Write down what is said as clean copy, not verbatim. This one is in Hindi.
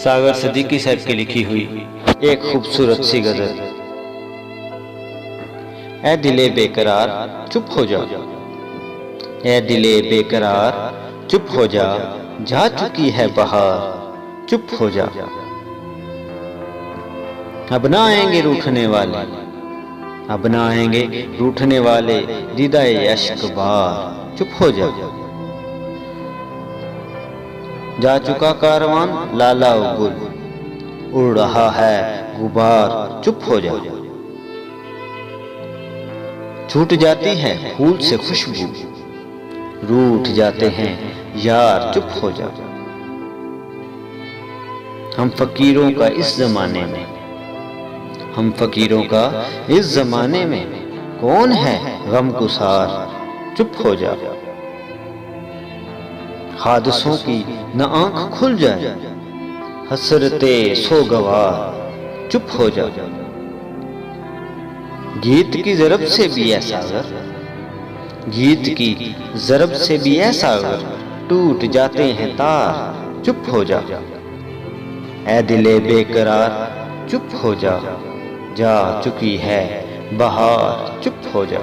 सागर सिद्दीकी साहब की लिखी हुई एक खूबसूरत सी गजल। ऐ दिले बेकरार चुप हो जा, ऐ दिले बेकरार चुप हो जा, जा चुकी है बहार चुप हो जा। अब ना आएंगे रूठने वाले, अब ना आएंगे रूठने वाले, दीदाए अश्क बार चुप हो जा। जा चुका कारवान लाला गुल, उड़ रहा है गुबार चुप हो जा। छूट जाती है फूल से खुशबू, रूठ जाते हैं यार चुप हो जा। हम फकीरों का इस जमाने में, हम फकीरों का इस जमाने में, कौन है गमगुसार चुप हो जा। हादसों की न आंख खुल जाए, हसरते सोगवार चुप हो जा। गीत की जरब से भी है सागर, गीत की जरब से भी है सागर, टूट जाते हैं तार चुप हो जा। ऐ दिले बेकरार चुप हो जा, जा चुकी है बहार चुप हो जा।